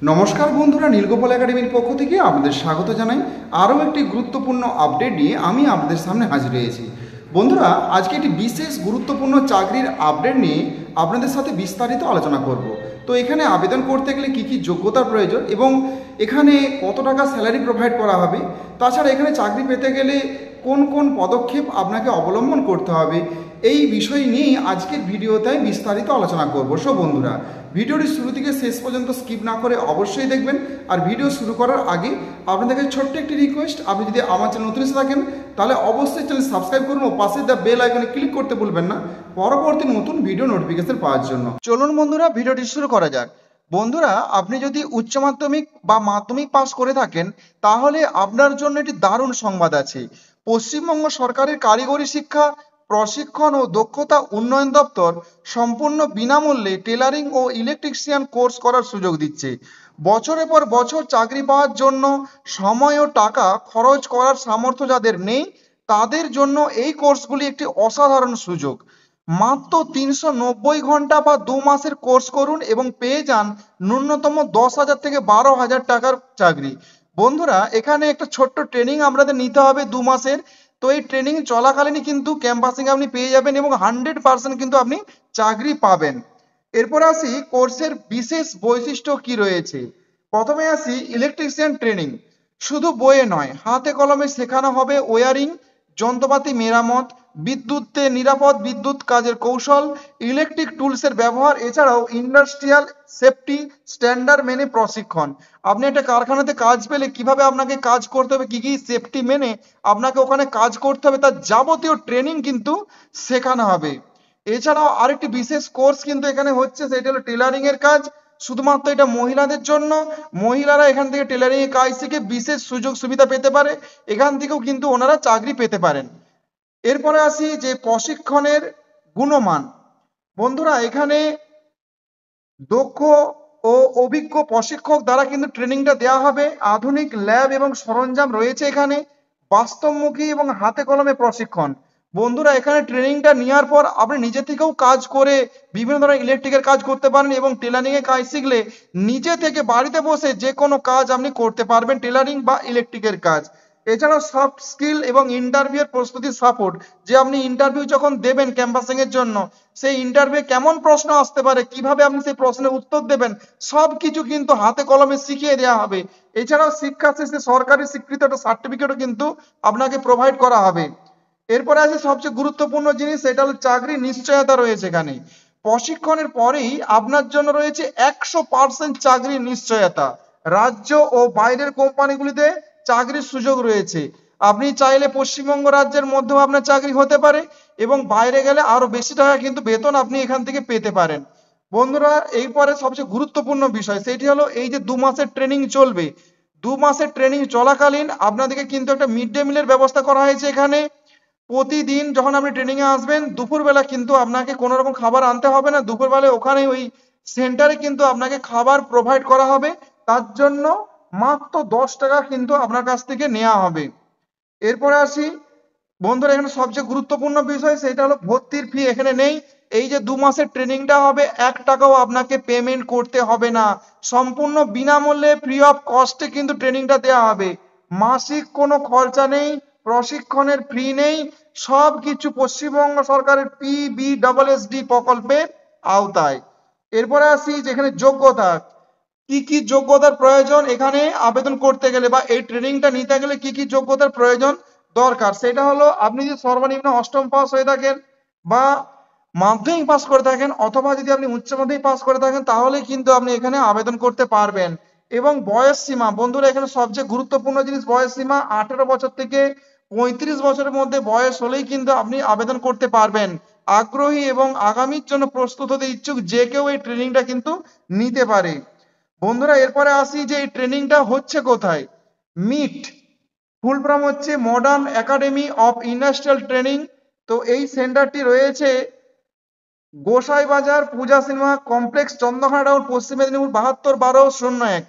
নমস্কার বন্ধুরা, নীলগোপাল একাডেমির পক্ষ থেকে আপনাদের স্বাগত জানাই। আরও একটি গুরুত্বপূর্ণ আপডেট নিয়ে আমি আপনাদের সামনে হাজির হয়েছি। বন্ধুরা, আজকে একটি বিশেষ গুরুত্বপূর্ণ চাকরির আপডেট নিয়ে আপনাদের সাথে বিস্তারিত আলোচনা করব। তো এখানে আবেদন করতে গেলে কি কি যোগ্যতার প্রয়োজন এবং এখানে কত টাকা স্যালারি প্রোভাইড করা হবে, তাছাড়া এখানে চাকরি পেতে গেলে কোন কোন পদক্ষেপ আপনাকে অবলম্বন করতে হবে, এই বিষয় নিয়ে আজকের ভিডিওতে বিস্তারিত আলোচনা করব। সো বন্ধুরা, ভিডিওটি শুরু থেকে শেষ পর্যন্ত স্কিপ না করে অবশ্যই দেখবেন। আর ভিডিও শুরু করার আগে আপনাদের ছোট্ট একটি রিকোয়েস্ট, আপনি যদি আমার চ্যানেল নতুন এসে থাকেন তাহলে অবশ্যই চ্যানেল সাবস্ক্রাইব করুন ও পাশে দ্য বেল আইকনে ক্লিক করতে ভুলবেন না পরবর্তী নতুন ভিডিও নোটিফিকেশন পাওয়ার জন্য। চলুন বন্ধুরা, ভিডিওটি শুরু করা যাক। বন্ধুরা, আপনি যদি উচ্চ মাধ্যমিক বা মাধ্যমিক পাস করে থাকেন তাহলে আপনার জন্য একটি দারুণ সংবাদ আছে। পশ্চিমবঙ্গ সরকারের কারিগরি শিক্ষা প্রশিক্ষণ ও দক্ষতা উন্নয়ন দপ্তর সম্পূর্ণ বিনামূল্যে টেলারিং ও ইলেকট্রিশিয়ান কোর্স করার সুযোগ দিচ্ছে। বছরের পর বছর চাকরি পাওয়ার জন্য সময় ও টাকা খরচ করার সামর্থ্য যাদের নেই তাদের জন্য এই কোর্সগুলি একটি অসাধারণ সুযোগ। মাত্র 390 ঘন্টা বা 2 মাসের কোর্স করুন এবং পেয়ে যান ন্যূনতম 10,000 থেকে 12,000 টাকার চাকরি। বন্ধুরা, এখানে একটা ছোট্ট ট্রেনিং আপনাদের নিতে হবে 2 মাসের। তো এই ট্রেনিং চলাকালীনই কিন্তু ক্যাম্পাসিং আপনি পেয়ে যাবেন এবং 100% কিন্তু আপনি চাকরি পাবেন। এরপর আসি কোর্সের বিশেষ বৈশিষ্ট্য কি রয়েছে। প্রথমে আসি ইলেকট্রিশিয়ান ট্রেনিং। শুধু বইয়ে নয়, হাতে কলমে শেখানো হবে ওয়ারিং, যন্ত্রপাতি মেরামত, বিদ্যুতে নিরাপদ বিদ্যুৎ কাজের কৌশল, ইলেকট্রিক টুলসের ব্যবহার, এছাড়াও ইন্ডাস্ট্রিয়াল সেফটি স্ট্যান্ডার্ড মেনে প্রশিক্ষণ। আপনি একটা কারখানাতে কাজ পেলে কিভাবে আপনাকে কাজ করতে হবে, কি কি সেফটি মেনে আপনাকে ওখানে কাজ করতে হবে, তার যাবতীয় ট্রেনিং কিন্তু শেখানো হবে। এছাড়াও আরেকটি বিশেষ কোর্স কিন্তু এখানে হচ্ছে, সেটা হলো টেলারিং এর কাজ। শুধুমাত্র এটা মহিলাদের জন্য। মহিলারা এখান থেকে টেলারিং এর কাজ শিখে বিশেষ সুযোগ সুবিধা পেতে পারে, এখান থেকেও কিন্তু ওনারা চাকরি পেতে পারেন। এরপরে আসি যে প্রশিক্ষণের গুণমান। বন্ধুরা, এখানে দক্ষ ও অভিজ্ঞ প্রশিক্ষক দ্বারা কিন্তু ট্রেনিংটা দেওয়া হবে। আধুনিক ল্যাব এবং সরঞ্জাম রয়েছে এখানে। বাস্তবমুখী এবং হাতে কলমে প্রশিক্ষণ। বন্ধুরা, এখানে ট্রেনিংটা নেওয়ার পর আপনি নিজে থেকেও কাজ করে বিভিন্ন ধরনের ইলেকট্রিকের কাজ করতে পারেন এবং টেলারিং এর কাজ শিখলে নিজে থেকে বাড়িতে বসে যে কোনো কাজ আপনি করতে পারবেন, টেলারিং বা ইলেকট্রিকের কাজ। এছাড়াও সফট স্কিল এবং ইন্টারভিউ এর প্রস্তুতি সাপোর্ট, যে আপনি ইন্টারভিউ যখন দেবেন ক্যাম্পাসিং এর জন্য, সেই ইন্টারভিউ কেমন প্রশ্ন আসতে পারে, কিভাবে আপনি সেই প্রশ্নের উত্তর দেবেন, সবকিছু কিন্তু হাতে কলমে শিখিয়ে দেওয়া হবে। এছাড়াও শিক্ষা শেষে সরকারি স্বীকৃত একটা সার্টিফিকেটও কিন্তু আপনাকে প্রোভাইড করা হবে। এরপরে আছে সবচেয়ে গুরুত্বপূর্ণ জিনিস, সেটা হলো চাকরি নিশ্চয়তা রয়েছে এখানে। প্রশিক্ষণের পরেই আপনার জন্য রয়েছে 100% চাকরির নিশ্চয়তা। রাজ্য ও বাইরের কোম্পানিগুলিতে চাকরির সুযোগ রয়েছে। আপনি চাইলে পশ্চিমবঙ্গ রাজ্যের মধ্যেও আপনার চাকরি হতে পারে এবং বাইরে গেলে আরো বেশি টাকা কিন্তু বেতন আপনি এখান থেকে পেতে পারেন। বন্ধুরা, এরপরে সবচেয়ে গুরুত্বপূর্ণ বিষয় সেটি হলো, এই যে 2 মাসের ট্রেনিং চলবে, 2 মাসের ট্রেনিং চলাকালীন আপনাদেরকে কিন্তু একটা মিড ডে মিলের ব্যবস্থা করা হয়েছে এখানে। প্রতিদিন যখন আপনি ট্রেনিং এ আসবেন দুপুরবেলা কিন্তু আপনাকে কোনো রকম খাবার আনতে হবে না। দুপুরবেলা ওখানে ওই সেন্টারে কিন্তু আপনাকে খাবার প্রোভাইড করা হবে। তার জন্য মাত্র 10 টাকা কিন্তু আপনার কাছ থেকে নেওয়া হবে। এরপরে আসি বন্ধুরা, এখানে সবচেয়ে গুরুত্বপূর্ণ বিষয় সেটা হলো ভর্তির ফি এখানে নেই। এই যে 2 মাসের ট্রেনিংটা হবে, 1 টাকাও আপনাকে পেমেন্ট করতে হবে না। সম্পূর্ণ বিনামূল্যে ফ্রি অফ কস্টে কিন্তু ট্রেনিংটা দেওয়া হবে। মাসিক কোনো খরচা নেই, প্রশিক্ষণের ফি নেই, সব কিছু পশ্চিমবঙ্গ সরকারের PBSSD প্রকল্পের আওতায়। এরপরে আসি যেখানে যোগ্যতা, কি কি যোগ্যতার প্রয়োজন এখানে আবেদন করতে গেলে বা এই ট্রেনিংটা নিতে গেলে কি কি যোগ্যতার প্রয়োজন দরকার, সেটা হলো আপনি যদি সর্বনিম্ন অষ্টম পাস হয়ে থাকেন বা মাধ্যমিক পাস করে থাকেন অথবা যদি আপনি উচ্চ মাধ্যমিক পাস করে থাকেন তাহলে কিন্তু আপনি এখানে আবেদন করতে পারবেন। এবং বয়স সীমা, বন্ধুরা এখানে সবচেয়ে গুরুত্বপূর্ণ জিনিস, বয়স সীমা 18 বছর থেকে 35 বছরের মধ্যে বয়স হলেই কিন্তু আপনি আবেদন করতে পারবেন। আগ্রহী এবং আগামীর জন্য প্রস্তুত হতে ইচ্ছুক যে কেউ এই ট্রেনিংটা কিন্তু নিতে পারে। বন্ধুরা, এরপরে আসি যে এই ট্রেনিংটা হচ্ছে কোথায়। মিট ফুল ফর্ম হচ্ছে modern academy of industrial training. তো এই সেন্টারটি রয়েছে গোসাইবাজার পূজা সিনেমা কমপ্লেক্স, চন্দ্রকোনা টাউন, পশ্চিম মেদিনীপুর 72-12-01।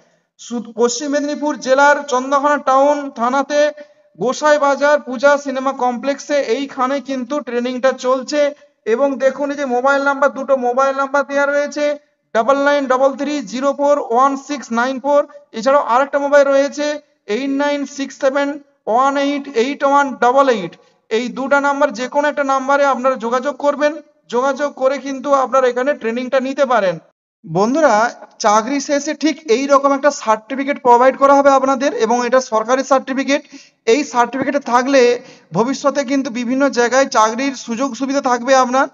পশ্চিম মেদিনীপুর জেলার চন্দ্রকোনা টাউন থানাতে গোসাইবাজার পূজা সিনেমা কমপ্লেক্সে এইখানে কিন্তু ট্রেনিংটা চলছে। এবং দেখুন, এই যে মোবাইল নাম্বার, দুটো মোবাইল নাম্বার দেওয়া রয়েছে। 9933041694। এছাড়াও আরেকটা মোবাইল রয়েছে 8967188188। এই দুটো নাম্বার যে কোনো একটা নাম্বারে আপনারা যোগাযোগ করবেন, যোগাযোগ করে কিন্তু আপনারা এখানে ট্রেনিংটা নিতে পারেন। বন্ধুরা, চাকরি শেষে ঠিক এই রকম একটা সার্টিফিকেট প্রোভাইড করা হবে আপনাদের, এবং এটা সরকারি সার্টিফিকেট। এই সার্টিফিকেটে থাকলে ভবিষ্যতে কিন্তু বিভিন্ন জায়গায় চাকরির সুযোগ সুবিধা থাকবে আপনার।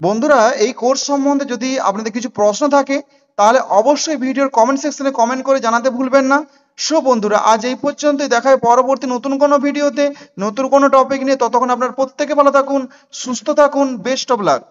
বন্ধুরা, এই কোর্স সম্বন্ধে যদি আপনাদের কিছু প্রশ্ন থাকে তাহলে অবশ্যই ভিডিওর কমেন্ট সেকশনে কমেন্ট করে জানাতে ভুলবেন না। সো বন্ধুরা, আজ এই পর্যন্তই। দেখা হয় পরবর্তী নতুন কোনো ভিডিওতে নতুন কোনো টপিক নিয়ে। ততক্ষণ আপনার প্রত্যেকে ভালো থাকুন, সুস্থ থাকুন। Best of luck.